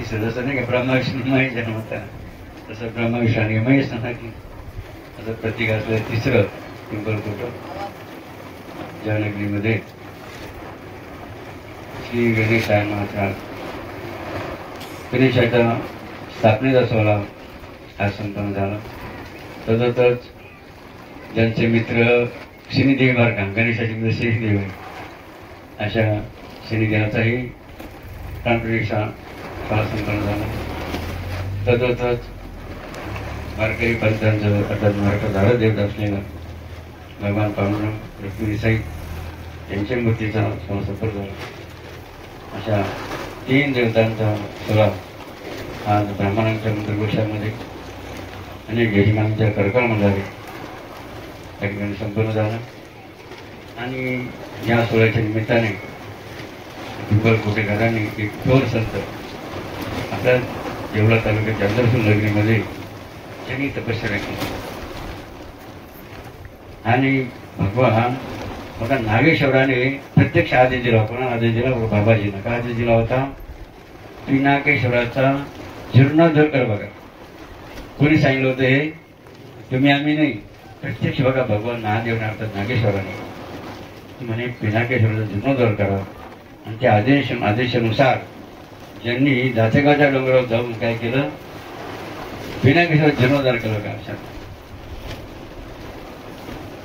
ती सदस्य नाही का ब्रह्मा विष्णू महेश जन्मता तसं ब्रह्मा विष्णू आणि महेश ना की असं प्रतीक असलं तिसरं पिंपळकोट जयनगरीमध्ये श्री गणेशाय महाराज गणेशाच्या स्थापनेचा सोहळा हा संपन्न झाला. तसंच ज्यांचे मित्र शनिदेव बरं का गणेशाचे मित्र शनिदेव आहे अशा शनिदेवाचाही प्राणप्रतिष्ठा सोहळा संपन्न झाला. तसंच वारकरी पंथांचं अर्थात महाराष्ट्रात धारक देवता असलेलं भगवान पांडुरंग रुक्मिणी साईब यांच्या मूर्तीचा सोहळा संपन्न झाला. अशा 3 देवतांचा सोहळा आज ब्राह्मणांच्या मंत्रघोषामध्ये अनेक यजमानांच्या करकळ मंडळाने त्या ठिकाणी संपन्न झाला. आणि या सोहळ्याच्या निमित्ताने पिंपळकोटेकरांनी एक थोर संत आपल्या येवला तालुक्याच्या अंदरसूल नगरीमध्ये त्यांनी तपश्चर्या केली आणि भगवान मोठा नागेश्वराने प्रत्यक्ष आदेश दिला. कोणा आदेश दिला? बाबाजींना. का आदेश दिला होता? पिनाकेश्वराचा जीर्णोद्धार कर. बघा कोणी सांगितलं होतं हे? तुम्ही आम्ही नाही, प्रत्यक्ष बघा भगवान महादेवने अर्थात नागेश्वराने म्हणे पिनाकेश्वराचा जीर्णोद्धार करा. आणि त्या आदेशानुसार ज्यांनी जाचकाच्या डोंगरावर जाऊन काय केलं? पिनाकेश्वराचा जीर्णोद्धार केलं. का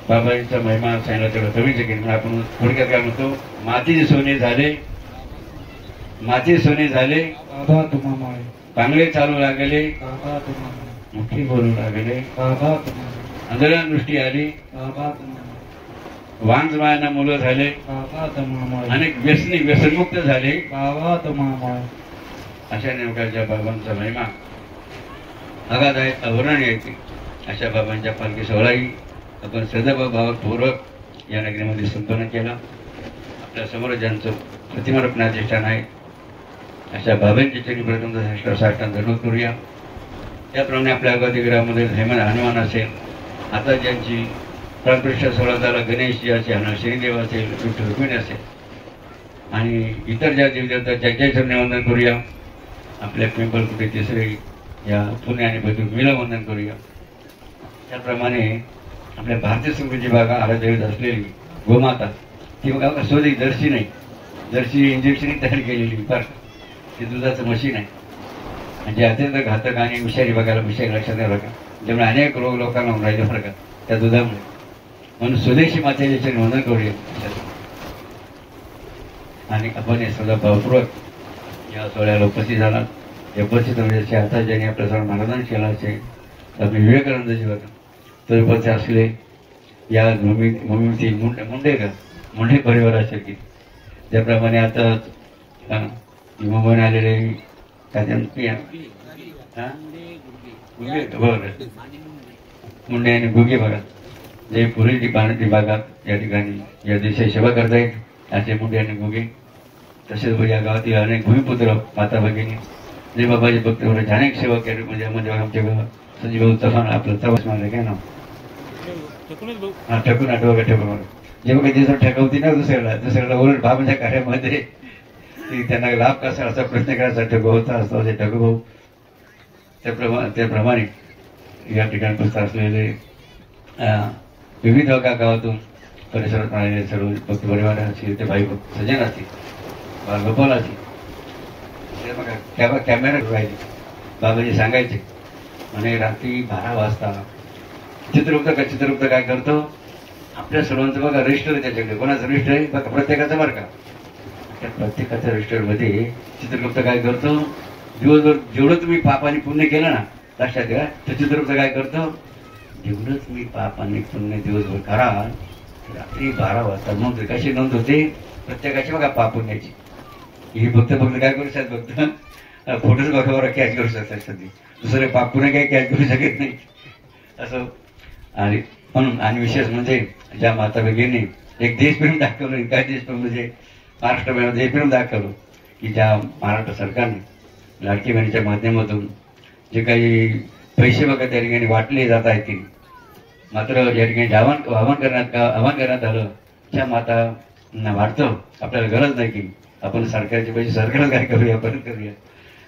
बाबाजींचा महिमा सांगितला तेवढं कमीच केलं. आपण थोडक्यात काय म्हणतो? मातीचे सोने झाले, मातीचे सोने झाले बाबा तुम्हाला, चांगले चालू लागले बाबा तुम्हाला, मोठी बोलू लागले बाबा तुम्हाला, अंधळ्या दृष्टी आली, बाबा तुम्हाला, वांजमायांना मुलं झाले, बाबा तुम्हाला, अनेक व्यसनमुक्त झाले, बाबा तुम्हाला. अशा नेमक्याच्या बाबांचा महिमा अगाध आहे, अवर्णनीय येते. अशा बाबांच्या पालखी सोहळाही आपण सदैवभावपूर्वक या नगरीमध्ये संपन्न केला. आपल्या समोर ज्यांचं प्रतिमारूप नाथिष्ठान आहे अशा बाबांची चरणी प्रथम साष्टांग दंडवत करूया. त्याप्रमाणे आपल्या अगतिग्रहामध्ये हनुमान असेल, आता ज्यांची प्राणप्रतिष्ठा सोहळा झाला गणेशजी असेल, शनिदेव असेल, विठ्ठल रुक्मिणी असेल आणि इतर ज्या देवदेवता ज्यांच्या चरणी वंदन करूया. आपल्या पिंपळकुटे तिसरे या पुणे आणि बदूमीला वंदन करूया. त्याप्रमाणे आपल्या भारतीय संस्कृती भागा आराध्यत असलेली गोमाता ती बघा स्वतः जर्सी नाही, जर्सी इंजेक्शन तयार केलेली फार ते दुधाचं मशीन आहे म्हणजे अत्यंत घातक आणि विषारी बघायला विषय लक्षात द्या बघा. त्यामुळे अनेक रोग लोकांना होऊन राहिले बरं का त्या दुधामुळे. म्हणून स्वदेशी मातेच्या वंदन करूया आणि आपण हे सगळं भावपूर्वक या सोहळ्याला उपस्थित झाला. उपस्थित म्हणजे आता ज्यांनी आपल्या सर्व मार्गदर्शन केलं असेल आपले विवेकानंदजी बघा तर उपस्थित असले या भूमीवरती मुंडे परिवाराचे की ज्याप्रमाणे आता मुंबईने आलेले मुंडे आणि गुगे बघा जे पुरी पाण्याची भागात या ठिकाणी या देशाची सेवा करतायत असे मुंडे आणि गुगे. तसेच या गावातील अनेक भूमिपुत्र माता भगिनी जे बाबाजी भक्त अनेक सेवा केली. म्हणजे आमचे संजीव भाऊ चव्हाण आपलं चव्हाण मारले काय नाव हा ठकून आठवा का ठकून जेव्हा काही दिवसात ठेकवती ना दुसऱ्याला उलट बाबाच्या कार्यामध्ये त्यांना लाभ कसा असा प्रयत्न करायचा ठकू होता असतो जे ठकू भाऊ. त्याप्रमाणे या ठिकाणी उपस्थित असलेले विविध गावातून परिसरात आलेले सर्व भक्त परिवार असतील ते भाई सज्जन असतील बालगोपाल असतील कॅमेरा राहिले. बाबाजी सांगायचे म्हणे रात्री 12 वाजता चित्रगुप्त काय करतो आपल्या सर्वांचं बघा रजिस्टर आहे त्याच्याकडे. कोणाचं रजिस्टर आहे बघा प्रत्येकाचं बरं का. त्या प्रत्येकाच्या रजिस्टरमध्ये चित्रगुप्त काय करतो दिवसभर जेवढं तुम्ही पाप आणि पुण्य केलं ना लक्षात घ्या तर चित्रगुप्त काय करतो जेवढं तुम्ही पाप आणि पुण्य दिवसभर करा रात्री 12 वाजता नोंद कशी नोंद होते प्रत्येकाची बघा पाप पुण्याची. ही फक्त काय करू शकत फक्त फोटोच बघा बरं कॅच करू शकतात सध्या दुसरे पाप पुणे काही कॅच करू शकत नाही असं. आणि म्हणून आणि विशेष म्हणजे ज्या माता भगिनी एक देशप्रेम दाखवलं काय देशप्रेम म्हणजे महाराष्ट्र देशप्रेम दाखवलं की ज्या महाराष्ट्र सरकारने लाडकी बहिणीच्या माध्यमातून जे काही पैसे बघा त्या ठिकाणी वाटले जात आहेत की मात्र या ठिकाणी आवाहन करण्यात आलं त्या मातांना वाटतं आपल्याला गरज नाही की आपण सरकारचे पैसे सरकारला काय करूया परत करूया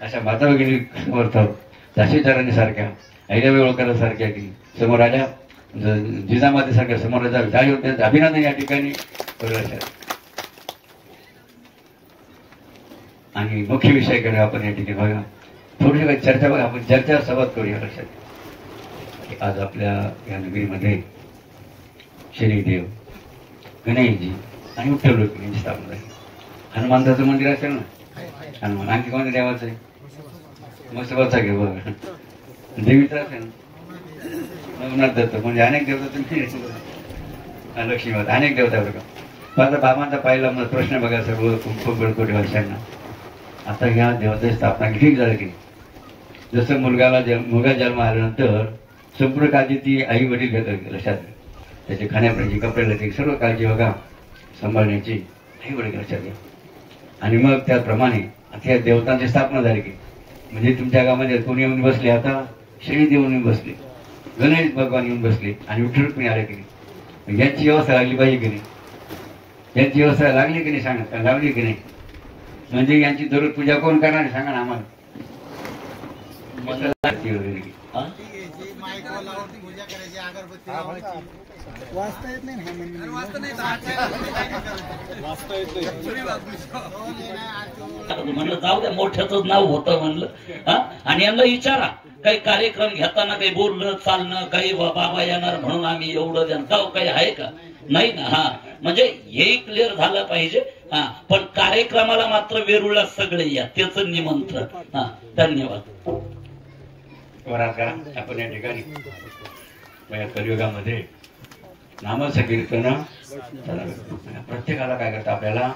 अशा माता भगिनी समोर झाशीचरांनी सारख्या अहिल्याबाई होळकर सारख्या की समोर आल्या, जिजामाते सारख्या समोर जाळी होत्या. अभिनंदन या ठिकाणी लक्षात. आणि मुख्य विषयाकडे आपण या ठिकाणी बघा थोडी चर्चा बघा, आपण चर्चा संवाद करूया. लक्षात की आज आपल्या या नगरीमध्ये शनिदेव, गणेशजी आणि विठ्ठल रुक्मिणीची स्थापना झाली. हनुमंताचं मंदिर असेल ना, हनुमान. आणखी कोणत्या देवाचं आहे? मस्तवाचा घे बघा. देवीचं असेल ना, नवनाथ दत्त. म्हणजे अनेक देवता तुम्ही, लक्ष्मी माता, अनेक देवता बघा. पण आता बाबांचा पाहिला मग प्रश्न बघा सर्व खूप बळकटी वर्षांना. आता ह्या देवतेची स्थापना ठीक झाली की जसं मुलगा जन्म आल्यानंतर संपूर्ण काळजी ती आई वडील घेतात. लक्षात त्याची खाण्यापिण्याची, कपड्याची सर्व काळजी बघा सांभाळण्याची आई वडील लक्षात घ्या. आणि मग त्याप्रमाणे आता या देवतांची स्थापना झाली की म्हणजे तुमच्या गावामध्ये कोणी येऊन बसले, आता शनिदेव येऊन बसले, गणेश भगवान येऊन बसले आणि विठ्ठल रुक्मिणी आले की नाही. यांची व्यवस्था लागली पाहिजे की नाही? यांची व्यवस्था लागली की नाही सांगा, लावली की नाही? म्हणजे यांची दररोज पूजा कोण करणार सांगा ना आम्हाला. वाचता येत नाही. म्हणलं जाऊ द्या, मोठ्याच नाव होतं म्हणलं. आणि यांना विचारा काही कार्यक्रम घेताना काही बोलणं चालणं, काही बाबा येणार म्हणून आम्ही एवढं द्या, काही आहे का? नाही ना. हा म्हणजे हे क्लिअर झालं पाहिजे. हा पण कार्यक्रमाला मात्र वेरूळला सगळे या, त्याच निमंत्रण. हा धन्यवाद. आपण या ठिकाणी कलियुगामध्ये नामसंकीर्तन प्रत्येकाला काय करतं, आपल्याला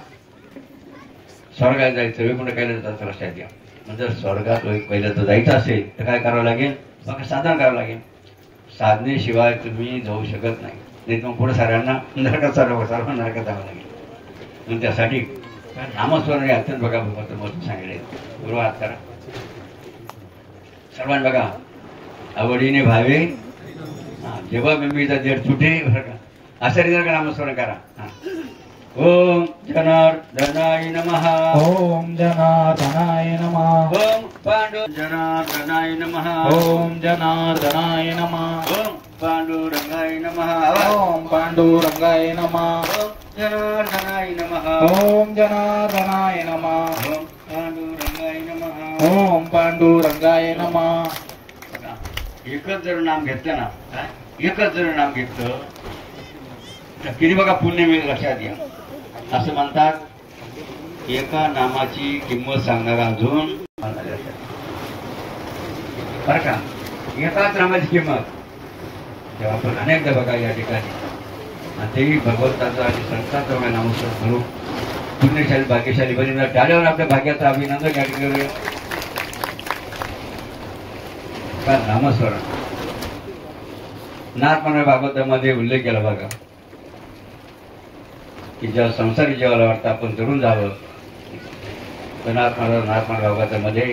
स्वर्गात जायचं, वैकुंठ कैलासाचं लक्षात घ्या. म्हणजे स्वर्गात पहिलं जायचं असेल तर काय करावं लागेल? मग साधन करावं लागेल. साधनेशिवाय तुम्ही जाऊ शकत नाही. नाही तर मग पुढे साऱ्यांना नरकात सर्वांना नरकात जावं लागेल. म्हणून त्यासाठी नामस्मरण हे अत्यंत बघा महत्व सांगितले. गुरुवार करा सर्वांना बघा, आवडीने भावे जेव्हा बिंबीचा देड सुटे असं रिझल्ट नामस्मरण करा. ओम जनार्दनाय नमः. ओम जनार्दनाय नमः. ओम जनार्दनाय नमः. ओम जनार्दनाय नमः. ओम पांडुरंगाय नमः. ओम पांडुरंगाय नमः. ओम जनार्दनाय नमः. ओम जनार्दनाय नमः. ओम पांडुरंगाय नमः. ओम पांडुरंगाय नमः. एकच जर नाम घेतलं ना, एकच जर नाम घेतलं तर किती बघा पुण्य मिळेल. लक्षात घ्या. असं म्हणतात एका नामाची किंमत सांगणारा अजून बरं का, एकाच नामाची किंमत. तेव्हा आपण अनेकदा बघा या ठिकाणी तेही भगवंताचं आणि संतांचं नामस्मरण करू. पुण्यशाली भाग्यशाली बनी टाळ्यावर आपल्या भाग्याचं अभिनंदन या ठिकाणी नामस्मरण. नाथमानव भागवतामध्ये उल्लेख केला बघा की जेव्हा संसारी जीवाला वाटतं आपण जडून जावं तर नाथमानव भागवतामध्ये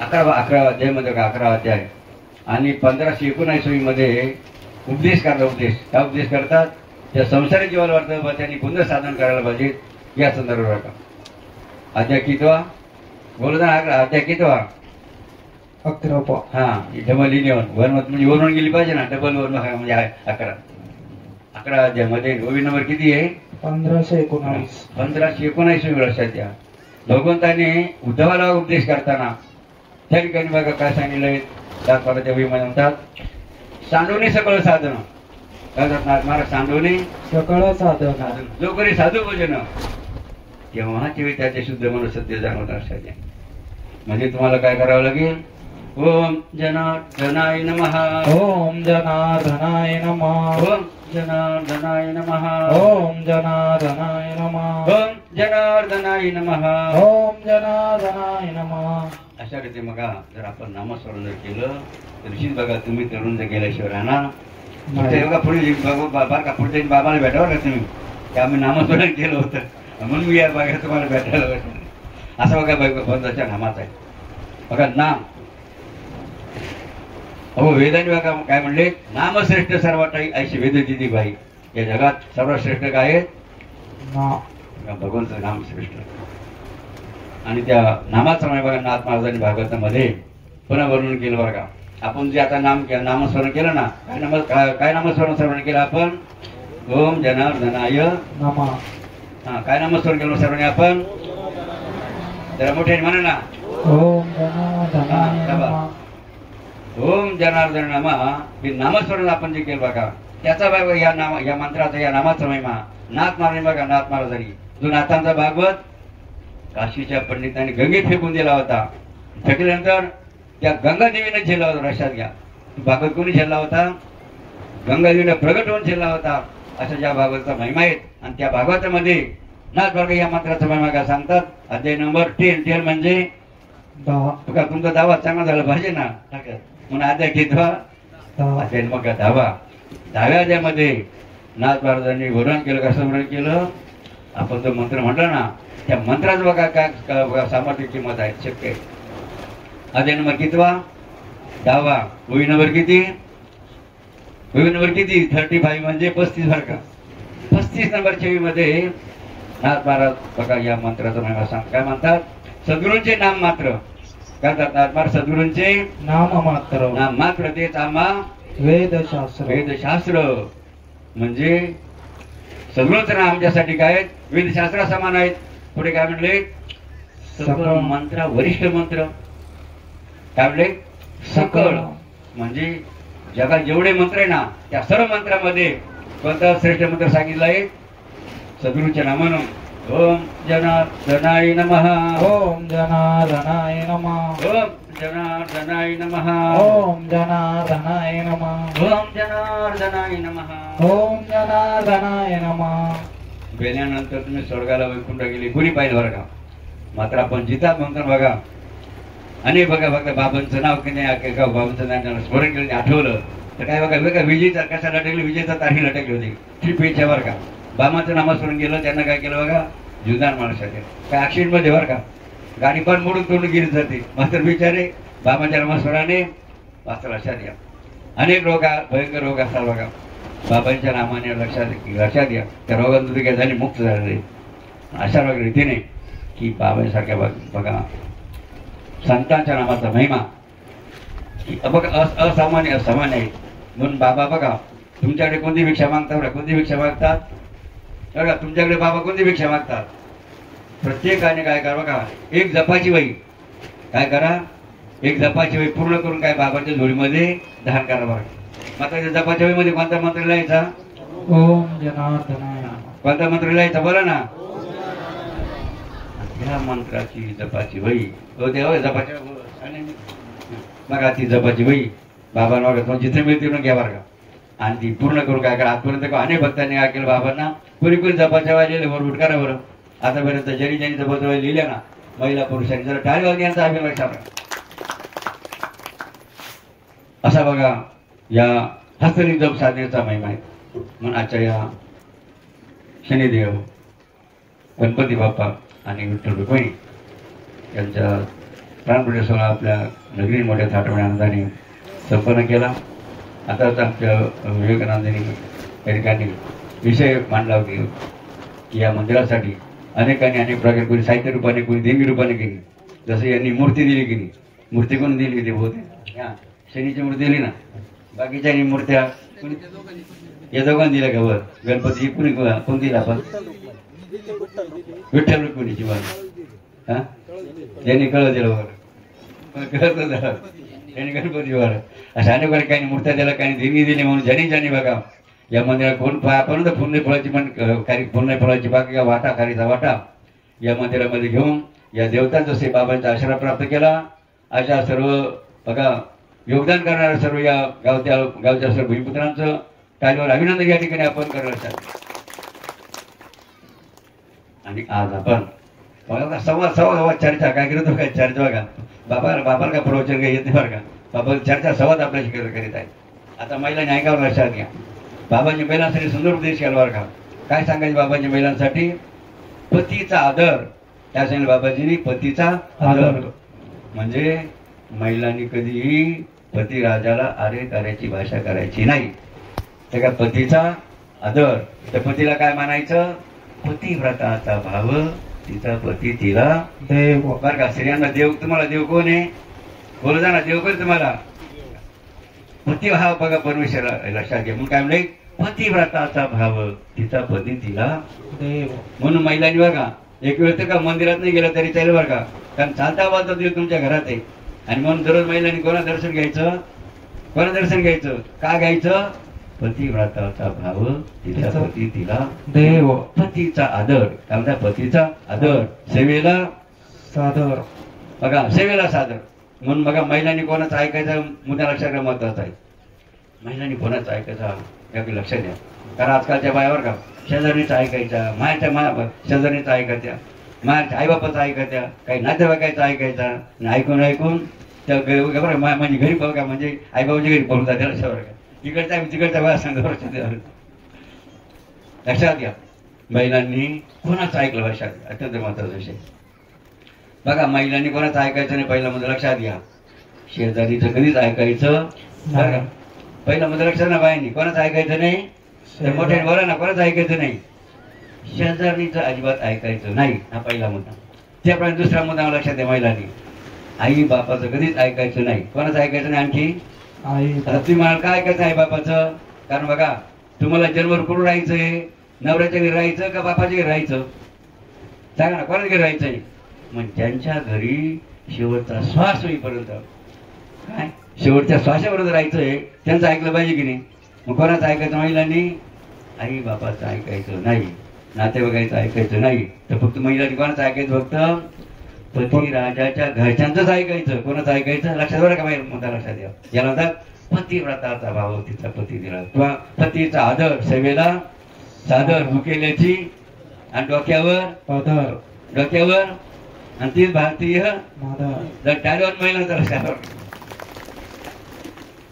11 अध्यायमध्ये 11 अध्याय आणि 1519 मध्ये उपदेश करतात. काय उपदेश करतात? त्या संसारी जीवाला वाटतं त्यांनी पुन्हा साधन करायला पाहिजे या संदर्भात. अध्याय कितवा बोलता? अध्याय कितवा? 11. हा डबल इलेवन वन म्हणजे वरून गेली पाहिजे ना, डबल वन म्हणजे 11 अध्यायामध्ये ओवी नंबर किती आहे? 1519. 1519 लक्षात द्या. भगवंताने उद्धवाला उपदेश करताना त्या ठिकाणी बघा काय सांगितलंय. त्यात ओवी म्हणतात सांडवणे सकळ साधन. काय करतात महाराज? सांडवणे सकळ साधन. जो करी साधू भोजन तेव्हा त्याचे शुद्ध मन सत्य जाणवणार. लक्षात द्या. म्हणजे तुम्हाला काय करावं लागेल? ओम जनार्दनाय नमः. ओम जनार्दनाय नमः. ओम जनार्दनाय नमः. ओम जनार्दनाय नमः. ओम जनार्दनाय नमः. ओम जनार्दनाय नमः. अशा रीती बघा जर आपण नामस्मरण जर केलं तर निश्चित बघा तुम्ही तरुण जर गेल्याशिवाय राहणार बघा. पुढे बाबा का पुढे बाबाला भेटावं का तुम्ही? की आम्ही नामस्मरण केलं होतं म्हणून मी या बघा तुम्हाला भेटायला भेटलं. असं बघा बंधाच्या नामाचा आहे बघा नाम. हो वेदांनी बघा काय म्हणले? नामश्रेष्ठ सर्वात ऐशी वेद दिदी बाई. या जगात सर्वश्रेष्ठ काय आहे? नाम. भगवंत नाम श्रेष्ठ. आणि त्या नामाचं समय बघा नाथ महाराजांनी भागवतामध्ये पुन्हा वर्णन केलं बरं का. आपण जे आता नामस्मरण केलं ना, काय नामस्मरण केलं आपण? ओम जनार्दनाय नमः. काय नामस्मरण केलं सर्वांनी आपण? जरा मोठ्याने म्हणा ना. ओम जनार्दनाय नमः. ओम जनार्दन नामा हे नामस्मरण आपण जे केलं बघा, त्याचा बघा या मंत्राचा या नामाचा महिमा नाथ महाराज बघा. नाथ महाराजांनी जो नाथांचा भागवत काशीच्या पंडितांनी गंगेत फेकून दिला होता. फेकल्यानंतर त्या गंगादेवीने झेलला होता. लक्षात घ्या, भागवत कोणी झेलला होता? गंगादेवीने प्रगट होऊन झेलला होता. अशा ज्या भागवताचा महिमा आहेत. आणि त्या भागवतामध्ये नाथ महाराज या मंत्राचा महिमा काय सांगतात? अध्याय नंबर 10 म्हणजे 10. तुमचा दावा चांगला झाला पाहिजे ना. म्हणून अध्याय कितवा? 10. अध्याय मग 10व्या अध्यायामध्ये नाथ महाराजांनी वर्णन केलं. कसं वर्णन केलं? आपण जो मंत्र म्हटलं ना, त्या मंत्राचं बघा काय सामर्थ्य किंमत आहे. शक्य आहे. अध्याय नंबर कितवा? 10वा. वही नंबर किती? वही नंबर किती? 35 म्हणजे 35 बरं का. 35 नंबर मध्ये नाथ महाराज बघा या मंत्राचा महिमा सांग. काय म्हणतात? सद्गुरूंचे नाम मात्र. काय करतात नाथ महाराज? सद्गुरूंचे नाम मात्र. नाम मात्र तेच आम्हा वेदशास्त्र. वेदशास्त्र म्हणजे सद्गुरूंचं नाम आमच्यासाठी काय? वेदशास्त्रा समान आहेत. पुढे काय म्हणले? सकळ मंत्र, वरिष्ठ मंत्र. काय म्हणले? सकळ म्हणजे जगात जेवढे मंत्र आहे ना, त्या सर्व मंत्रामध्ये कोणता श्रेष्ठ मंत्र सांगितला आहे? सद्गुरूच्या नामानं. ओम जनार्दनाय नमः. ओम जनार्दनाय नमः. ओम जनार्दनाय नमः. ओम जनार्दनाय नमः. ओम जनार्दनाय नमः. ओम जनार्दनाय नमः. गेल्यानंतर तुम्ही स्वर्गाला वैकुंठ गेली कुणी पाहिजे बरं का. मात्र आपण जितात म्हणतो बघा. आणि बघा बाबांचं नाव की नाही, बाबांचं नाव स्मरण केलं, आठवलं तर काय बघा बघा विजयचा कसा लटकले, विजयचा तारीख लटकली होती. 3 पेजच्या बरं का. बाबांचं नामस्मरण केलं, त्यांना काय केलं बघा? जुदान माणसाचे काय ऍक्सिडेंट मध्ये बरं का. गाडी पण मोडून तोडून गिरीत जाते. मात्र बिचारे बाबांच्या नामस्मरणाने वाचता. लक्षात घ्या, अनेक रोग भयंकर रोग असतात बघा. बाबांच्या नामाने लक्षात घ्या त्या रोगांतून काय झाले? मुक्त झालेले. अशा रीतीने की बाबांसारख्या बघा संतांच्या नामाचा महिमा बघा असामान्य आहे. म्हणून बाबा बघा तुमच्याकडे कोणती भिक्षा मागतात बघा. कोणती भिक्षा मागतात बघा? तुमच्याकडे बाबा कोणती भिक्षा मागतात? प्रत्येकाने काय करा बघा, एक जपाची वही काय करा? एक जपाची वही पूर्ण करून काय बाबाच्या झोळीमध्ये दान करा बघा. मात्र जपाच्या वहीमध्ये कोणता मंत्र लिहायचा? ओम जनार्दनाय नमः. कोणता मंत्र लिहायचा बोला ना? या मंत्राची जपाची वही जपाच्या बघा. ती जपाची वही बाबांना बघा जिथे मिळते घ्या बरं का. आणि ती पूर्ण करून काय करा? आजपर्यंत अनेक भक्तांनी काय केलं बाबांना? कोणी जपाच्या वही लिहिले बरोबर करा बरं. आतापर्यंत ज्यांनी जपाच्या वही लिहिल्या ना, महिला पुरुषांनी जरा टाळी वाजली यांचा अभिनय सापडा. असा बघा या हस्तलिंग जप साधनेचा महिमा आहे. म्हणून आजच्या या शनिदेव, गणपती बाप्पा आणि विठ्ठल रुक्मिणी यांच्या प्राणप्रतिष्ठा सोहळा आपल्या नगरी मोठ्या थाटवण्या आनंदाने संपन्न केला. आताच आमच्या विवेकानंदांनी या ठिकाणी विषय मांडला होती की या मंदिरासाठी अनेकांनी अनेक प्रकारे कोणी साहित्य रूपाने, कोणी देणगी रूपाने केली. जसं यांनी मूर्ती दिली की नाही, मूर्ती कोणी दिली होती? बहुतेक शनीची मूर्ती दिली ना. बाकीच्या मूर्त्या या दोघांनी दिल्या का? वर गणपतीची कोण दिला? आपण विठ्ठल रुक्मिणीची वर यांनी कळत दिलं वर कळत त्यांनी गणपती वर. अशा अनेक काही मूर्त्या दिल्या, काही देणगी दिली. म्हणून ज्यांनी बघा या मंदिरात कोण आपण पूर्ण फळाची पण काही पूर्ण फळाची बाकी वाटा, खारीचा वाटा या मंदिरामध्ये घेऊन या देवतांचा जसे बाबांचा आशीर्वाद प्राप्त केला. अशा सर्व बघा योगदान करणाऱ्या सर्व या गावच्या सर्व भूमिपुत्रांचं टाळीवर अभिनंदन या ठिकाणी आपण करणार. आणि आज आपण बघा संवाद चर्चा काय करतो? काय चर्चा बघा. बाबाला का प्रवचन काही येत नाही बरं का. बाबा चर्चा संवाद आपल्याशी करीत आहे. आता महिलांनी ऐकावं, लक्षात घ्या. बाबांच्या महिलांसाठी सुंदर उपदेश केला बरं का. काय सांगायचे बाबांच्या महिलांसाठी? पतीचा आदर. त्या सांगितलं बाबाजींनी, पतीचा आदर. म्हणजे महिलांनी कधीही पती राजाला अरे करायची भाषा करायची नाही. तर का पतीचा आदर. तर पतीला काय मानायचं? पतिव्रताचा भाव तिचा पती तिला देव बर का. स्त्रियांना देव, तुम्हाला देव कोण आहे? बोलू जा ना, देव कोण तुम्हाला? पती हा बघा परमेश्वर लक्षात घ्या. म्हणून काय म्हणले? पतिव्रताचा भाव, तिचा पती तिला देव. म्हणून महिलांनी बघा एक वेळ तर का मंदिरात नाही गेलं तरी चालेल बरं का, कारण चालता वाजता देव तुमच्या घरात आहे. आणि म्हणून दररोज महिलांनी कोणा दर्शन घ्यायचं? कोणा दर्शन घ्यायचं? का घ्यायचं? पतिव्रताचा भाव, तिचा पती तिला देव. पतीचा आदर, काय म्हणता? पतीचा आदर, सेवेला सादर. बघा, सेवेला सादर. म्हणून बघा महिलांनी कोणाचं ऐकायचा मुद्दा लक्षात घ्या, महत्वाचा आहे. महिलांनी कोणाचं ऐकायचा याकडे लक्ष द्या. कारण आजकालच्या बायावर का शेजारीचा ऐकायचा, मायाच्या शेजारीचा ऐकायच्या, मायाच्या आईबापाचा ऐकायच्या, काही नातेवाईकाचा ऐकायचा. ऐकून ऐकून त्या बरं म्हणजे घरी बघा, म्हणजे आईबाबाच्या घरी पळून जाते लक्षात का. तिकडच्या तिकडच्या बाया सांगा लक्षात घ्या. महिलांनी कोणाचं ऐकलं लक्षात घ्या, अत्यंत महत्वाचा विषय. बघा महिलांनी कोणाचं ऐकायचं नाही पहिला मध्ये लक्षात घ्या. शेजारीचं कधीच ऐकायचं बरं का. पहिला मध्ये लक्षात ना, बायांनी कोणाचं ऐकायचं नाही. तर मोठ्या बोला ना, कोणाचं ऐकायचं नाही. शेजारीचं अजिबात ऐकायचं नाही, हा पहिला मुद्दा. त्याप्रमाणे दुसरा मुद्दा लक्षात द्या. महिलांनी आई बापाचं कधीच ऐकायचं नाही. कोणाचं ऐकायचं नाही? आणखी आई. आता तुम्ही म्हणाल काय ऐकायचं आई बापाचं? कारण बघा तुम्हाला जन्मभर करून राहायचंय, नवऱ्याच्या घरी राहायचं का बापाच्या घरी राहायचं? सांगा ना, कोणाच्या घरी राहायचंय? मग त्यांच्या घरी शेवटचा श्वास होईपर्यंत, काय शेवटच्या श्वासापर्यंत राहायचंय, त्यांचं ऐकलं पाहिजे की नाही? मग कोणाचं ऐकायचं? महिलांनी आई बापाचं ऐकायचं नाही, नातेवाईकाचं ऐकायचं नाही. तर फक्त महिलांनी कोणाचं ऐकायचं? फक्त पती राजाच्या घरच्यांचंच ऐकायचं. कोणाचं ऐकायचं? लक्षात बरं का, मुद्दा लक्षात द्या. याला म्हणतात पतिव्रताचा भाव, तिचा पती दिला किंवा पतीचा आदर, सेवेला सादर, भुकेल्याची आणि डोक्यावर पदर. डोक्यावर आणि तीच भारतीय मादर. जर टाळीवर महिलांचा लक्षात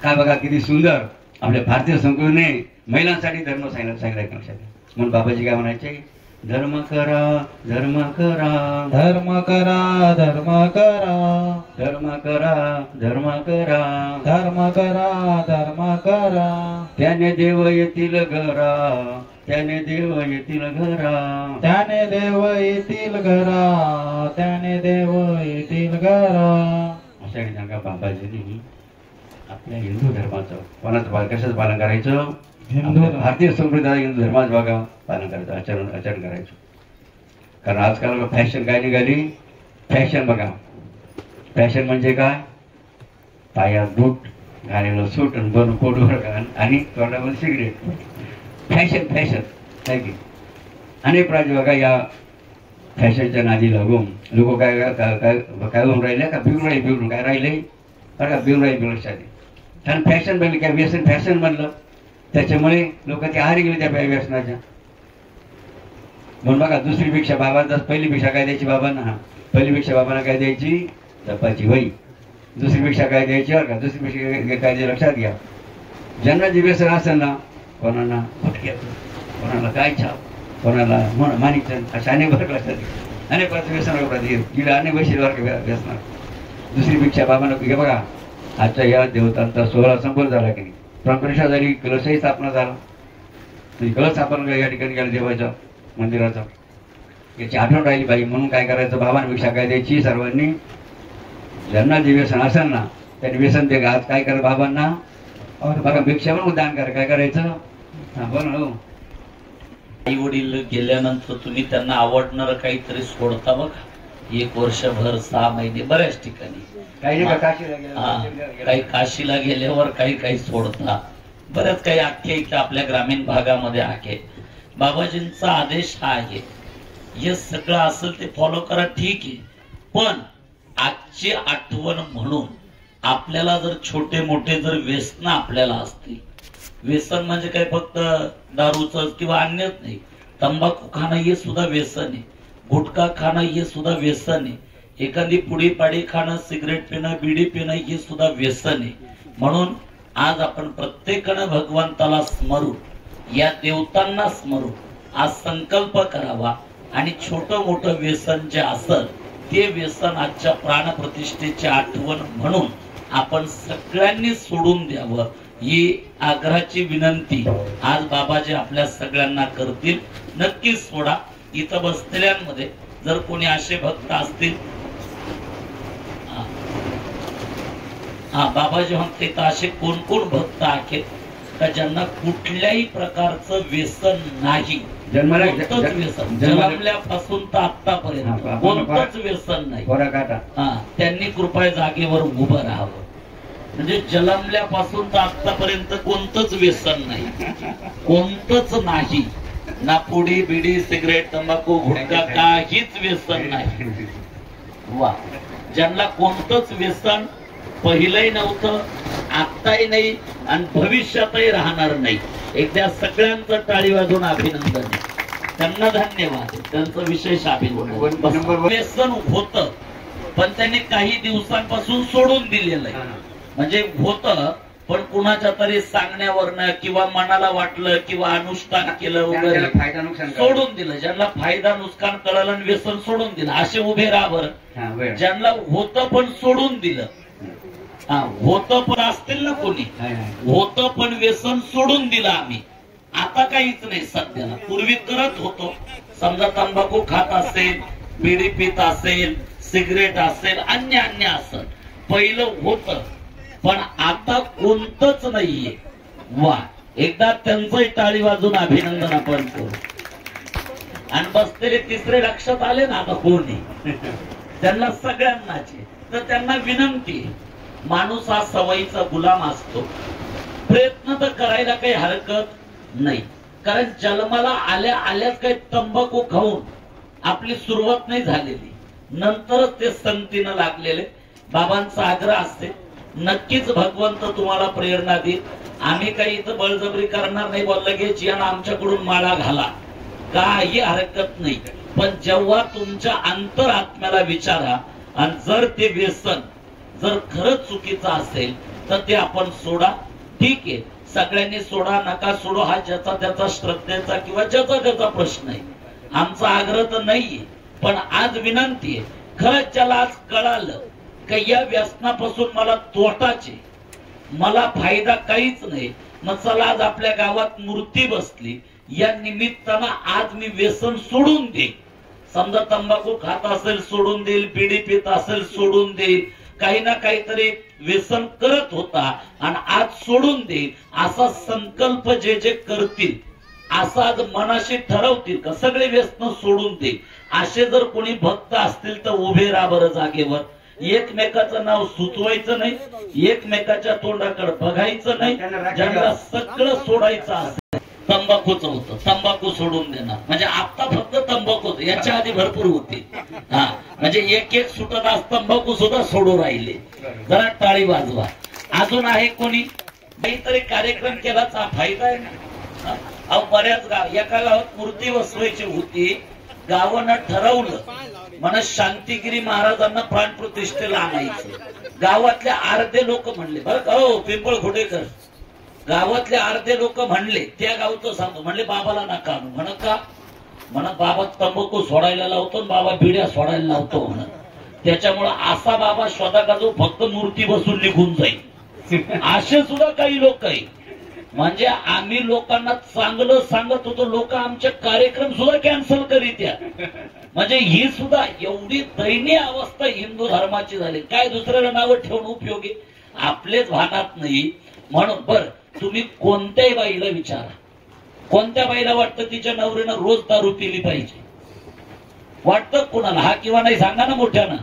काय बघा किती सुंदर आपल्या भारतीय संस्कृतीने महिलांसाठी धर्म सांगितलं लक्षात द्या. म्हणून बाबाजी काय म्हणायचे? धर्म करा, धर्म करा, धर्म करा, धर्म करा, धर्म करा, धर्म करा, धर्म करा, धर्म करा. त्याने देव येतील घरा, त्याने देव येतील घरा, त्याने देव येतील घरा, त्याने देव येतील घरा. अशा सांगा बाबाजींनी आपल्या हिंदू धर्माचं कोणाचं कशाचं पालन करायचं? हिंदू भारतीय संस्कृतीला हिंदू धर्माचं बघा पालन करायचं, आचरण करायचं. कारण आजकाल फॅशन काय निघाली? फॅशन बघा, फॅशन म्हणजे काय? पायात बूट, घालेलं सूट आणि बनू कोटवर आणि तोंडावर सिगरेट. फॅशन फॅशन काय की अनेक राज्य बघा या फॅशनच्या नादी लागून लोक काय काय होऊन राहिले का? बिघडून काय राहिले बरं का, बिघून राहिले लक्षात. कारण फॅशन बनली काय, व्यसन फॅशन बनलं, त्याच्यामुळे लोक ते आहारी गेले त्या व्यसनाच्या. म्हणून बघा दुसरी भिक्षा बाबांचा, पहिली भिक्षा काय द्यायची बाबांना? हा पहिली भिक्षा बाबांना काय द्यायची? जपाची वही. दुसरी भिक्षा काय द्यायची बरं का? दुसरी भिक्षा काय द्यायची लक्षात घ्या. ज्यांना जे व्यसन असेल ना, कोणाला फटक्याचं, कोणाला काय छाप, कोणाला माणिकचंद, अशा अनेक वर्ग लक्षात घ्या. अनेक वर्ष व्यसन गेल्या अनेक वर्षी व्यसनार. दुसरी भिक्षा बाबांना घे बघा. आजच्या या देवतांचा सोहळा संपन्न झाला की नाही, प्राणप्रतिष्ठा झाली, कलशही स्थापना झाला. तुम्ही कलश स्थापना या ठिकाणी गेला देवाच्या मंदिराचा, याची आठवण राहिली पाहिजे. म्हणून काय करायचं? बाबांना भिक्षा काय द्यायची? सर्वांनी ज्यांना जे व्यसन असेल ना त्यांनी व्यसन ते आज काय करा बाबांना बघा भिक्षा पण दान करा. काय करायचं? हा बोला हो. आई वडील गेल्यानंतर तुम्ही त्यांना आवडणारं काहीतरी सोडता बघा. 1 वर्षभर 6 महिने बऱ्याच ठिकाणी, काही नाही का काशीला काही काशीला गेल्यावर काही सोडता. बऱ्याच काही आख्यायिका आपल्या ग्रामीण भागामध्ये आहे. बाबाजींचा आदेश हा आहे, हे सगळं असेल ते फॉलो करा, ठीक आहे. पण आजची आठवण म्हणून आपल्याला जर छोटे मोठे जर व्यसन आपल्याला असतील, व्यसन म्हणजे काय फक्त दारूचं किंवा अन्यच नाही, तंबाखू खाणं हे सुद्धा व्यसन आहे, गुटखा खाणं हे सुद्धा व्यसन आहे, एखादी पुडी पाडी खाणं, सिगरेट पिणं, बिडी पिणं हे सुद्धा व्यसन आहे. म्हणून आज आपण प्रत्येकानं भगवंताला स्मरू, या देवतांना स्मरू, आज संकल्प करावा आणि छोटं मोठं व्यसन जे असेल ते व्यसन आजच्या प्राणप्रतिष्ठेची आठवण म्हणून आपण सगळ्यांनी सोडून द्यावं, ही आग्रहाची विनंती आज बाबाजी आपल्या सगळ्यांना करतील. नक्कीच सोडा. इथं बसलेल्यांमध्ये जर कोणी असे भक्त असतील, हा बाबाजी म्हणते तर असे कोण कोण भक्त आहेत का ज्यांना कुठल्याही प्रकारचं व्यसन नाही, कोणतंच व्यसन जन्मल्यापासून तर आतापर्यंत कोणतंच व्यसन नाही, त्यांनी कृपया जागेवर उभं राहावं. म्हणजे जन्मल्यापासून तर आतापर्यंत कोणतंच व्यसन नाही, कोणतंच नाही, ना पुडी बिडी सिगरेट तंबाखू गुटखा काहीच व्यसन नाही. वा, ज्यांना कोणतंच व्यसन पहिलंही नव्हतं, आत्ताही नाही आणि भविष्यातही राहणार नाही, एकदा सगळ्यांचं टाळी वाजवून अभिनंदन, त्यांना धन्यवाद, त्यांचं विशेष अभिनंदन. व्यसन होतं पण त्यांनी काही दिवसांपासून सोडून दिलेलं आहे. म्हणजे होतं पण कुणाच्या तरी सांगण्यावरनं किंवा मनाला वाटलं किंवा अनुष्ठान केलं वगैरे सोडून दिलं. ज्यांना फायदा नुकसान कळलं आणि व्यसन सोडून दिलं असे उभे राहावर. ज्यांना होतं पण सोडून दिलं, होतं पण असतील ना कोणी, होतं पण व्यसन सोडून दिलं आम्ही, आता काहीच नाही सध्याला. पूर्वी करत होतो, समजा तंबाखू खात असेल, बिडी पित असेल, सिगरेट असेल, अन्य अन्य असेल, पहिलं होतं पण आता कोणतंच नाहीये. वा, एकदा त्यांचंही टाळी वाजून अभिनंदन आपण करू. आणि बसलेले तिसरे लक्षात आले ना आता कोणी, त्यांना सगळ्यांनाच. तर त्यांना विनंती, माणूस हा सवयीचा गुलाम असतो, प्रयत्न तर करायला काही हरकत नाही, कारण जन्माला आल्या आल्याच काही तंबाखू खाऊन आपली सुरुवात नाही झालेली, नंतरच ते संगतीनं लागलेले. बाबांचा आग्रह असते, नक्कीच भगवंत तुम्हाला प्रेरणा देईल. आम्ही काही इथं बळजबरी करणार नाही, बोललं की जियाना आमच्याकडून माळा घाला, काही हरकत नाही. पण जेव्हा तुमच्या अंतरात्म्याला विचारा आणि जर ते व्यसन जर खरंच चुकीचं असेल तर ते आपण सोडा. ठीक आहे, सगळ्यांनी सोडा नका सोडू हा ज्याचा त्याचा श्रद्धेचा किंवा ज्याचा त्याचा प्रश्न आहे, आमचा आग्रह तर नाहीये. पण आज विनंती आहे, खरंच ज्याला आज कळालं की या व्यसनापासून मला तोटाचे, मला फायदा काहीच नाही, मग चला आज आपल्या गावात मूर्ती बसली, या निमित्तानं आज मी व्यसन सोडून देईल. समजा तंबाखू खात असेल सोडून देईल, बिडी पित असेल सोडून देईल, काही ना काहीतरी व्यसन करत होता आणि आज सोडून देईल, असा संकल्प जे जे करतील, असा आज मनाशी ठरवतील का सगळे व्यसन सोडून देईल, असे जर कोणी भक्त असतील तर उभे राहा बरं जागेवर. एकमेकाचं नाव सुचवायचं नाही, एकमेकाच्या तोंडाकडे बघायचं नाही. ज्यांना सगळं सोडायचं असेल, तंबाखूच होतं, तंबाखू सोडून देणार. म्हणजे आता फक्त तंबाखूच, याच्या आधी भरपूर होते. हा, म्हणजे एक एक सुटत आज तंबाखू सुद्धा सोडू राहिले. जरा टाळी वाजवा. अजून आहे कोणी? काहीतरी कार्यक्रम केलाचा फायदा आहे ना. अहो, बऱ्याच गाव, एका गावात मूर्ती बसवायची होती, गावानं ठरवलं म्हणा शांतिगिरी महाराजांना प्राणप्रतिष्ठेला आणायचं. गावातल्या अर्धे लोक म्हणले, बरं का हो पिंपळ खोडेकर, गावातले अर्धे लोक म्हणले, त्या गावचं सांगतो, म्हणले बाबाला नका आणू. म्हणत का? म्हणत बाबा तंबाखू सोडायला लावतो, बाबा बिड्या सोडायला लावतो म्हणत. त्याच्यामुळे असा बाबा शोधा का जो फक्त मूर्ती बसून निघून जाईल, असे सुद्धा काही लोक आहे. म्हणजे आम्ही लोकांना चांगलं सांगत होतो, लोक आमचे कार्यक्रम सुद्धा कॅन्सल करीत्या. म्हणजे ही सुद्धा एवढी दयनीय अवस्था हिंदू धर्माची झाली. काय दुसऱ्याला नावं ठेवून उपयोगी, आपलेच भानात नाही. म्हणून बर, तुम्ही कोणत्याही बाईला विचारा, कोणत्या बाईला वाटतं तिच्या नवऱ्यानं रोज दारू पिली पाहिजे? वाटतं कोणाला? हा किंवा नाही सांगा ना मोठ्यानं.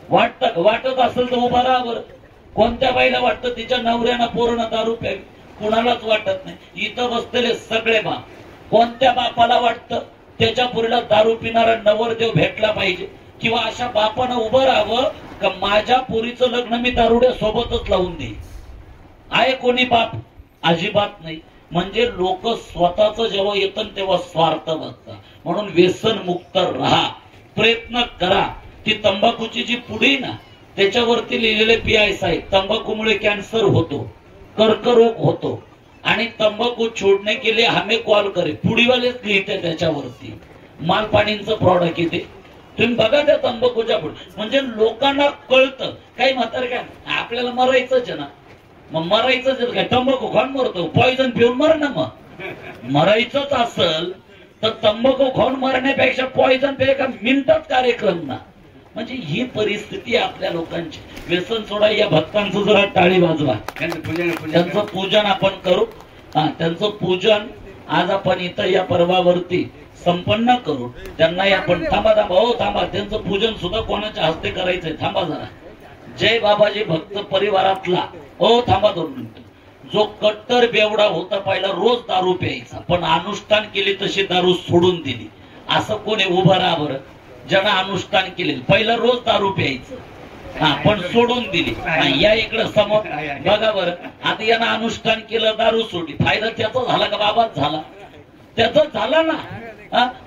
वाटतं? वाटत असेल तर उभा राहा बरं. कोणत्या बाईला वाटतं तिच्या नवऱ्यानं पूर्ण दारू प्यावी? कुणालाच वाटत नाही. इथं बसलेले सगळे बाप, कोणत्या बापाला वाटतं त्याच्या पुरीला दारू पिणारा नवरदेव भेटला पाहिजे? किंवा अशा बापानं उभं राहावं का माझ्या पोरीचं लग्न मी दारुड्या सोबतच लावून देईन? आहे कोणी बाप? अजिबात नाही. म्हणजे लोक स्वतःच जेव्हा येतं तेव्हा स्वार्थ बघतात. म्हणून व्यसन मुक्त राहा, प्रयत्न करा. ती तंबाखूची जी पुडी ना, त्याच्यावरती लिहिलेले PI साहेब, तंबाखूमुळे कॅन्सर होतो, कर्करोग होतो आणि तंबाखू छोडने के लिए हमें कॉल करे, पुडीवालेच लिहिते त्याच्यावरती. मालपाणींचं प्रॉडक्ट येते, तुम्ही बघा त्या तंबाखूच्या पुढे. म्हणजे लोकांना कळतं. काही म्हातारे काय, आपल्याला मरायचंच ना, मग मरायचंच काय, तंबाखू खाऊन मरतो, पॉइझन पिऊन मर ना. मग मरायचंच असल तर तंबाखू खाऊन मरण्यापेक्षा पॉइझन पे एका मिनिटात कार्यक्रम ना. म्हणजे ही परिस्थिती आपल्या लोकांची. व्यसन सोडा, या भक्तांचं जरा टाळी वाजवा, त्यांचं पूजन आपण करू. त्यांचं पूजन आज आपण इथं या पर्वावरती संपन्न करू. त्यांनाही आपण थांबा थांबा, त्यांचं पूजन सुद्धा कोणाच्या हस्ते करायचंय, थांबा जरा. जय बाबाजी भक्त परिवारातला थांबा 2 मिनिटं. जो कट्टर बेवडा होता, पहिला रोज दारू प्यायचा, पण अनुष्ठान केली तशी दारू सोडून दिली. असं कोणी उभं राहा बरं, ज्यानं अनुष्ठान केले. पहिला रोज दारू प्यायचं, पण सोडून दिली. या इकडं समोर बघा बरं, आता यानं अनुष्ठान केलं, दारू सोडली. फायदा त्याचा झाला का बाबाच झाला? त्याचा झाला ना.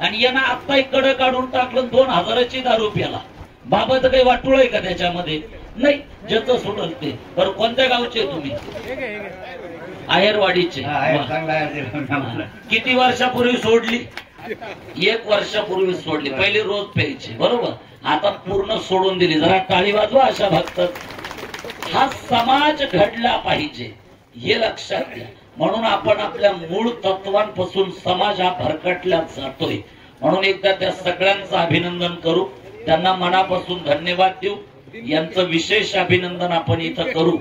आणि यानं आता इकडं काढून टाकलं, 2000ची दारू प्याला. बाबाचं काही वाटोळ आहे का त्याच्यामध्ये? नाही. ज्याचं सोडल ते. बरं, कोणत्या गावचे तुम्ही? आहेरवाडीचे. किती वर्षापूर्वी सोडली? 1 वर्षापूर्वी सोडली. पहिले रोज प्यायचे, बरोबर. आता पूर्ण सोडून दिली. जरा टाळी वाजवा अशा भक्तात. हा समाज घडला पाहिजे, हे लक्षात घ्या. म्हणून आपण आपल्या मूळ तत्वांपासून समाज हा भरकटला जातोय. म्हणून एकदा त्या सगळ्यांचं अभिनंदन करू, त्यांना मनापासून धन्यवाद देऊ. यांचं विशेष अभिनंदन आपण इथं करू.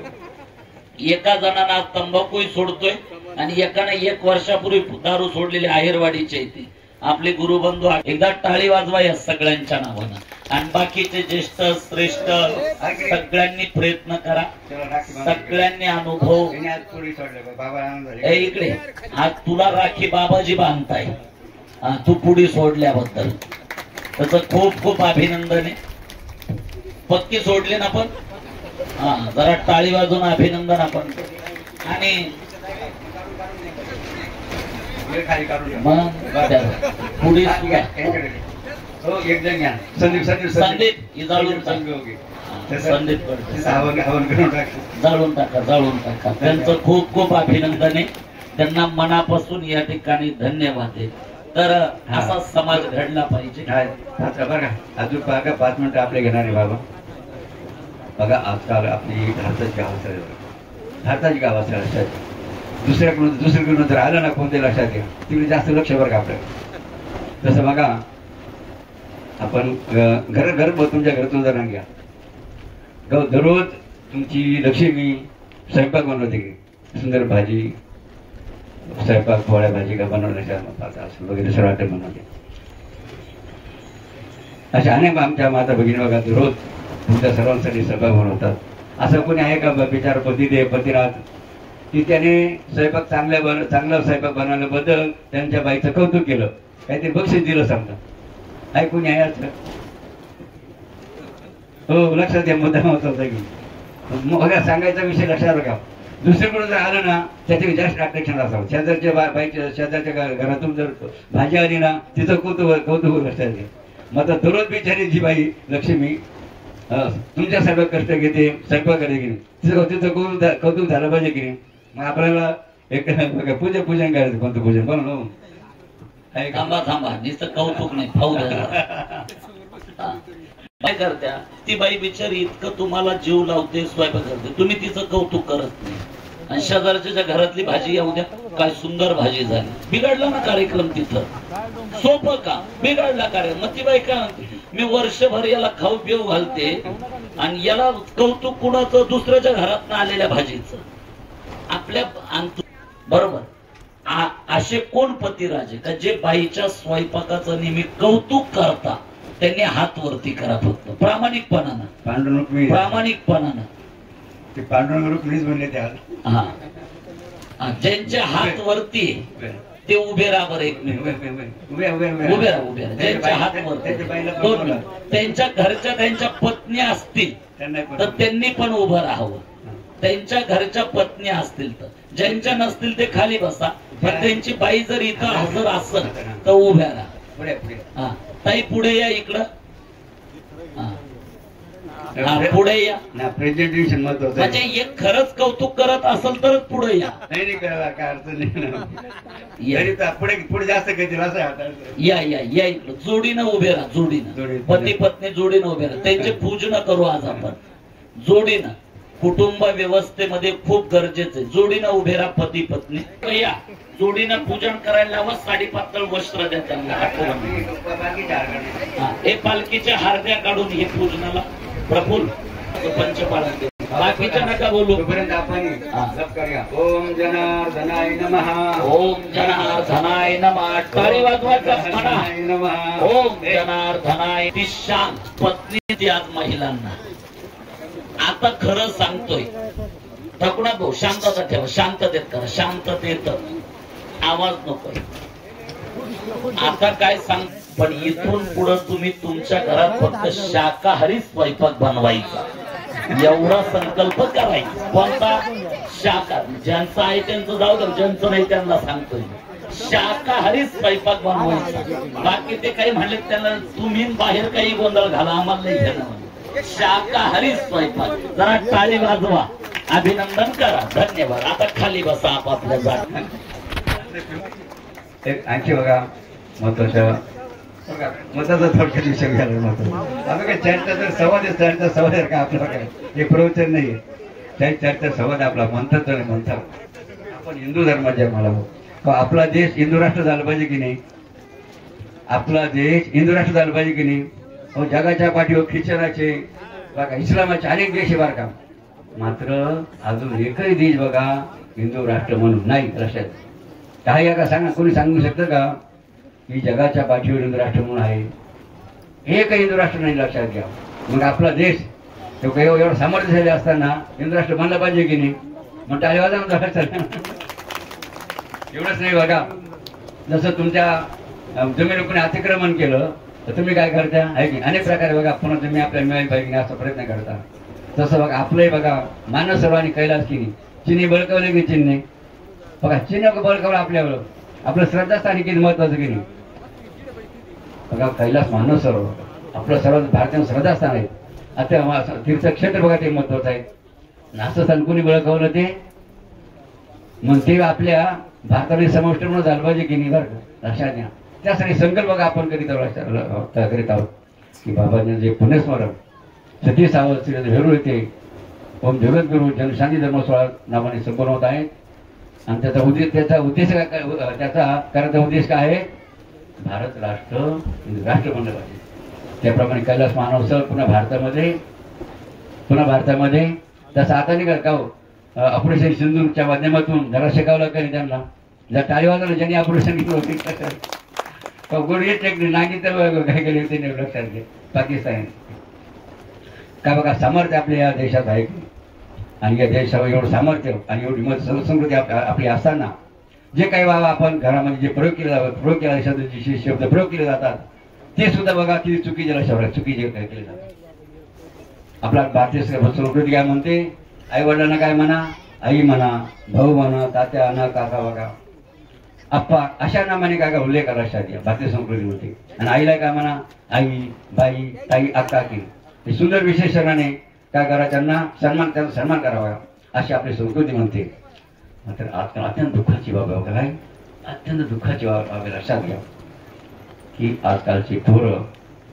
एका जणांना तंबाखूही सोडतोय आणि एकाने 1 वर्षापूर्वी दारू सोडलेले आहेरवाडीचे इथे आपले गुरुबंधू. एकदा टाळी वाजवा या सगळ्यांच्या नावानं. आणि बाकीचे ज्येष्ठ श्रेष्ठ सगळ्यांनी प्रयत्न करा, सगळ्यांनी अनुभव. इकडे हा तुला राखी बाबाजी बांधताय, तू पुढे सोडल्याबद्दल त्याचं खूप खूप अभिनंदन आहे. पक्की सोडली ना पण. जरा टाळी वाजून अभिनंदन आपण. आणि पुढे संदीप जाळून टाका. त्यांचं खूप खूप अभिनंदन आहे. त्यांना मनापासून या ठिकाणी धन्यवाद आहे. तर असा समाज घडला पाहिजे. बघा अजून बघा 5 मिनिटं आपले घेणार आहे बाबा. बघा आजकाल आपली भारताची गाव असेल दुसरीकडून जर आलं ना कोणते लक्षात घ्या, तिकडे जास्त लक्ष बरं का आपलं. जसं बघा आपण घर तुमच्या घरातून जर घ्या, दररोज तुमची लक्ष्मी स्वयंपाक बनवते की सुंदर भाजी, स्वयंपाक पोळ्या भाजी का बनवण्याच्या वगैरे सर्व आयटम बनवते. अशा अनेक आमच्या माता भगिनी बघा रोज तुमच्या सर्वांसाठी स्वयंपाक बनवतात. असं कोणी आहे का बिचार पतिदेव पतिराज की त्याने स्वयंपाक चांगला स्वयंपाक बनवल्याबद्दल त्यांच्या बाईचं कौतुक केलं, काहीतरी बक्षीस दिलं समजा? आहे कोणी आहे असं? हो, लक्षात घ्या. मुद्दा होता की बघा सांगायचा विषय लक्षात बघा. दुसरीकडून जर आलं ना त्याचे जास्त अट्रॅक्शन असावं. शेजारच्या बाईच्या शेजारच्या घरातून जर भाजी आली ना तिचं कौतुक लक्षात घ्या. मग आता दररोज बिचारी जी बाई लक्ष्मी तुमच्या सगळं कष्ट घेते, स्वयंपाक करते की नाही, तिचं कौतुक झालं पाहिजे की नाही? मग आपल्याला एक पूजन करायचं. कोणतं पूजन बनवलं? थांबा नुसतं कौतुक नाही, फाऊ काय करत्या ती बाई बिचारी इतकं तुम्हाला जीव लावते, स्वयंपाक करते, तुम्ही तिचं कौतुक करत नाही. आणि शेजारच्या घरातली भाजी येऊ द्या, काय सुंदर भाजी झाली, बिघडला ना कार्यक्रम तिथं. सोपं का? बिघडला कार्यक्रम. मग ती बाई काय म्हणते, मी वर्षभर याला खाऊ पिऊ घालते आणि याला कौतुक कुणाचं? दुसऱ्याच्या घरात आलेल्या भाजीचं. आपल्या बरोबर. असे कोण पतिराजे का जे बाईच्या स्वयंपाकाचं नेहमी कौतुक करता? त्यांनी हात वरती करा फक्त प्रामाणिकपणानं. प्रामाणिकपणानं ते पांडुरंग मीच म्हणले त्या. ज्यांचे हात वरती ते उभे राहा बरं. एक मिनिट उभे राहा. ज्यांच्या हात वरती, त्यांच्या घरच्या त्यांच्या पत्नी असतील तर त्यांनी पण उभं राहावं. त्यांच्या घरच्या पत्नी असतील तर, ज्यांच्या नसतील ते खाली बसा. पण त्यांची बाई जर इथं हजर असेल तर उभ्या राहा. ताई पुढे या इकडं. पुढे या. प्रेझेंटेशन महत्वाचं म्हणजे एक खरंच कौतुक करत असेल तर पुढे या. नाही करायला काय अडचण नाही. पुढे जास्त काही या इकडं जोडीनं उभे राहा. जोडीनं पती पत्नी जोडीनं उभे राहा. त्यांचे पूजन करू आज आपण जोडीनं. कुटुंब व्यवस्थेमध्ये खूप गरजेचं आहे. जोडीनं उभे राहा पती पत्नी, या जोडीनं पूजन करायला लावा, साडी पातळ वस्त्र द्या त्यांना. हे पालखीच्या हार्द्या काढून हे पूजनाला प्रफुल्ल पंचपाळन दे. बाकीच्या नका बोलू. तोपर्यंत आपण जप करूया. ओम जनार्दनाय नमः. ओम जनार्दनाय नमः. टाळी वाजवायचा म्हणा. ओम जनार्दनाय. ती शांत पत्नी ती आज महिलांना. आता खरं सांगतोय, थकणार भाऊ, शांतता ठेवा, शांततेत करा, शांततेत आवाज नकोय. आता काय सांग, पण इथून पुढे तुम्ही तुमच्या घरात फक्त शाकाहारी स्वयंपाक बनवायचा एवढा संकल्प करायचा. कोणता? शाकाहारी. ज्यांचं आहे त्यांचं जाऊ द्या, ज्यांचं नाही त्यांना सांगतोय शाकाहारी स्वयंपाक बनवायचा. बाकी ते काही म्हणले त्यांना तुम्ही बाहेर काही गोंधळ घाला, आम्हाला नाही घेणं. शाकाहारी स्वयंपाक. जरा टाळी वाजवा, अभिनंदन करा, धन्यवाद. आता खाली बसा आपापल्या जागी. एक आणखी बघा महत्वाच्या मताचा थोडक्यात विषय घ्यायला महत्व. आता काय चर्चा तर संवाद आहे, चर्चा संवाद आहे का आपला? काय हे प्रवचन नाही, त्या चर्चा संवाद आपला म्हणतात नाही म्हणतात. आपण हिंदू धर्माचे मला आपला देश हिंदू राष्ट्र झाला पाहिजे की नाही? आपला देश हिंदू राष्ट्र झाला पाहिजे की नाही? हो, जगाच्या पाठीवर ख्रिश्चनाचे बघा, इस्लामाचे अनेक देश आहे बरं का, मात्र अजून एकही देश बघा हिंदू राष्ट्र म्हणून नाही. लक्षात काय आहे का? सांगा, कोणी सांगू शकतं का की जगाच्या पाठीवर हिंदू राष्ट्र म्हणून आहे? एक हिंदू राष्ट्र नाही. लक्षात घ्या. मग आपला देश एवढं सामर्थ्य झाले असताना हिंदू राष्ट्र म्हणलं पाहिजे की नाही? मग टाळेवाजा एवढंच नाही बघा. जसं तुमच्या जमिनीवर कोणी अतिक्रमण केलं तर तुम्ही काय करता आहे की अनेक प्रकारे बघा पुन्हा तुम्ही आपल्याला मिळाली पाहिजे असा प्रयत्न करता. तसं बघा आपलंही बघा मानव सर्वांनी कैलास की नाही. चिनी बळकवले की चिन्ह बघा, चिन्ह बळकवलं आपल्यावर. आपलं श्रद्धास्थानी किती महत्वाचं की नाही? बघा कैलास मानव सरोवर आपलं सर्वात भारतीय श्रद्धास्थान आहे. आता तीर्थक्षेत्र बघा ते महत्वाचं आहे. असं स्थान कोणी बळकवलं ते मग ते आपल्या भारतामध्ये समाविष्ट म्हणून झालं पाहिजे की नाही? बरं का, लक्षात घ्या. त्यासाठी संकल्प बघा आपण करीत आहोत की बाबांनी जे पुण्यस्मरण सती सावध श्री भेरू येते ओम जगद्गुरु जनशांती धर्मसोहळा नावाने संपन्न होत आहे. आणि त्याचा उद्देश करायचा उद्देश काय आहे? भारत राष्ट्र बनलं पाहिजे. त्याप्रमाणे कैलास मानवोत्सव पुन्हा भारतामध्ये तसं आता नाही का हो, ऑपरेशन सिंधूच्या माध्यमातून जरा शिकावलं का नाही त्यांना? जर टाळी वाजवलं ज्यांनी ऑपरेशन केलं होते गोडी टेकली नाही तर काय केले होते लक्षात घे. पाकिस्तान काय बघा सामर्थ्य आपल्या या देशात आहे आणि या देशावर एवढं सामर्थ्य आणि एवढी मत संस्कृती आपली असताना जे काही बाबा आपण घरामध्ये जे प्रयोग केला शब्द प्रयोग केले जातात ते सुद्धा बघा किती चुकीचे केले जातात. आपला भारतीय संस्कृती काय म्हणते? आई वडिलांना काय म्हणा? आई म्हणा, भाऊ म्हणा, तात्या म्हणा, काका बघा, आप्पा अशा नामाने काय उल्लेख करा लक्षात घ्या भारतीय संस्कृतीमध्ये. आणि आईला काय म्हणा? आई, बाई, ताई, अक्का की. हे सुंदर विशेषणाने काय करा? त्यांना सन्मान करावा अशी आपली संस्कृती म्हणते. मात्र आजकाल अत्यंत दुःखाची बाब आहे. काय अत्यंत दुःखाची बाब लक्षात घ्या की आजकालची पोरं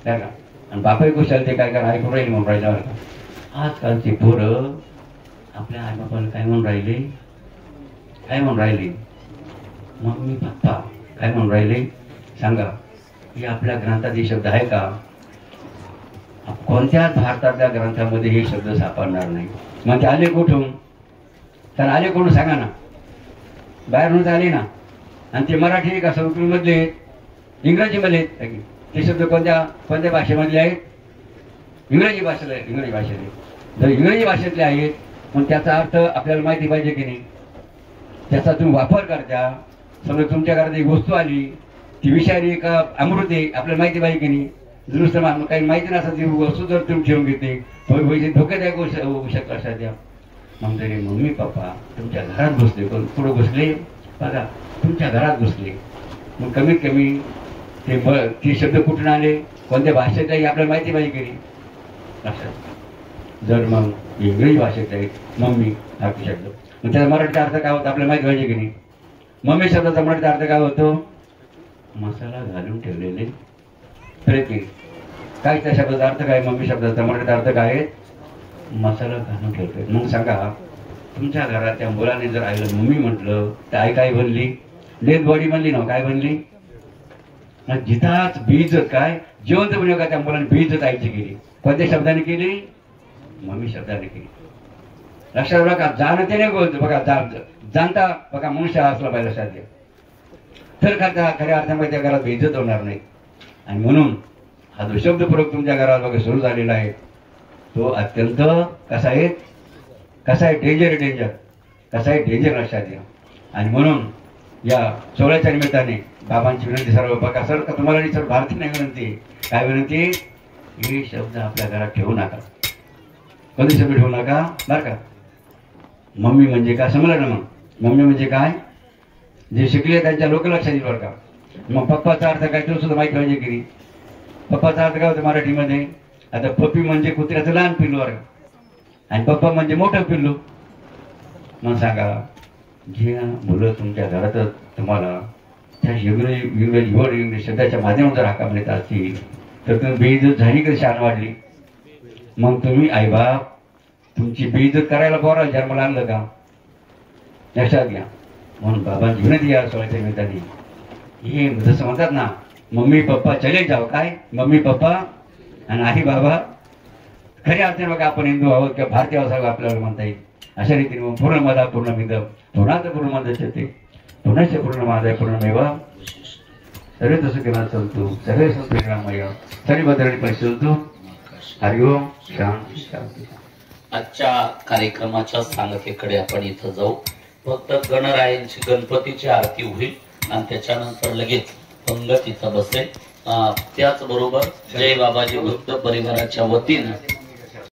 काय का आणि बापाई कुशाल ते काय करा ऐकून राहील म्हणून राहिल्यावर का आजकालची पोरं आपल्या आई बापाला काय म्हणून राहिले? मम्मी पप्पा काय म्हणून राहिले? सांगा. हे आपल्या ग्रंथात हे शब्द आहे का? कोणत्याच भारतातल्या ग्रंथामध्ये हे शब्द सापडणार नाही. मग ते आले कुठून? तर आले कोण सांगा ना? बाहेरूनच आले ना. आणि ते मराठी का संस्कृतमधले इंग्रजीमध्ये आहेत. ते शब्द कोणत्या भाषेमधले आहेत? इंग्रजी भाषेतले. जर इंग्रजी भाषेतले आहेत मग त्याचा अर्थ आपल्याला माहिती पाहिजे की नाही? त्याचा तुम्ही वापर करता. समजा तुमच्या घरात एक वस्तू आली ती विषारी का अमृत आहे आपल्याला माहिती पाहिजे की नाही? दुरुस्त काही माहिती नसतं ती वस्तू जर तुम्ही ठेवून घेते धोक्यादायक होऊ शकतं. अशा द्या मग तरी मम्मी पप्पा तुमच्या घरात घुसले पुढे घुसले बघा तुमच्या घरात घुसले मग कमीत कमी ते शब्द कुठून आले कोणत्या भाषेत आहे आपल्याला माहिती पाहिजे की नाही? लक्षात. जर मग इंग्रजी भाषेत आहे मम्मी हा शब्द मग त्याचा मराठीचा अर्थ काय होतो आपल्याला माहिती पाहिजे की नाही? मम्मी शब्दाचा मराठीचा अर्थ काय होतो? मसाला घालून ठेवलेले प्रेती. काय त्या शब्दाचा अर्थ काय? मम्मी शब्दाचा मराठीचा अर्थ काय आहे? मसाला घालून ठेवतोय. मग सांगा, तुमच्या घरात त्या मुलाने जर आईला मम्मी म्हटलं तर आई काय बनली? डेड बॉडी बनली ना, काय बनली? जिथाच बेइज्जत, काय जिवंत म्हणजे का त्या मुलाने बेइज्जत आईची केली. कोणत्या शब्दाने केली? मम्मी शब्दाने केली. लक्षात बघा, जाणते नाही बोलतो बघा, जाणता बघा मनुष्य असला पाहिजे साध्य, तर खऱ्या अर्थामध्ये त्या घरात बेइज्जत होणार नाही. आणि म्हणून हा जो शब्दप्रयोग तुमच्या घरात बघा सुरू झालेला आहे, तो अत्यंत कसा आहे डेंजर कसा आहे डेंजर लक्षात घ्या. आणि म्हणून या सोहळ्याच्या निमित्ताने बाबांची विनंती सर्व बघा सर, का तुम्हाला सर भारतीय नाही विनंती, काय विनंती? हे शब्द आपल्या घरात ठेवू नका, कधी शब्द ठेवू नका बरं का. मम्मी म्हणजे काय समजलं ना? मग मम्मी म्हणजे काय, जे शिकले त्यांच्या लोक लक्षात येईल बरं का. मग पप्पाचा अर्थ काय तो सुद्धा माहिती पाहिजे की नाही? पप्पाचा अर्थ काय होतं मराठीमध्ये? आता पप्पी म्हणजे कुत्र्याचं लहान पिल्लू बरं, आणि पप्पा म्हणजे मोठं पिल्लू. मग सांगा, जे मुलं तुमच्या घरातच तुम्हाला त्या इंग्लिश शब्दाच्या माध्यमातून जर हाका म्हणत असतील तर तुम्ही बेइज्जत झाली कधी शान वाढली? मग तुम्ही आईबाप तुमची बेइज्जत करायला पोराला जन्माला आणलं का? लक्षात घ्या. म्हणून बाबांची विनंती या सोहळ्याच्या निमित्ताने, हे जसं म्हणतात ना, मम्मी पप्पा चले जाओ, काय मम्मी पप्पा आणि आई बाबा, खऱ्या अर्थाने बघा आपण हिंदू आहोत किंवा भारतीय आहोत आपल्याला म्हणता येईल. अशा रीतीने पूर्ण मदा पूर्ण मिदम पूर्णात पूर्ण मदते पुण्याचे पूर्ण मादाय पूर्णमेवा सर्वे तसं केला चलतो सर्वे संस्कृतीमय सर्व बदलणी परिस्थिती. हरिओम शांती शांती. आजच्या कार्यक्रमाच्या सांगतेकडे आपण इथं जाऊ. फक्त गणरायांची गणपतीची आरती होईल आणि त्याच्यानंतर लगेच पंगत इथं बसेल. त्याचबरोबर जय बाबाजी भक्त परिवाराच्या वतीनं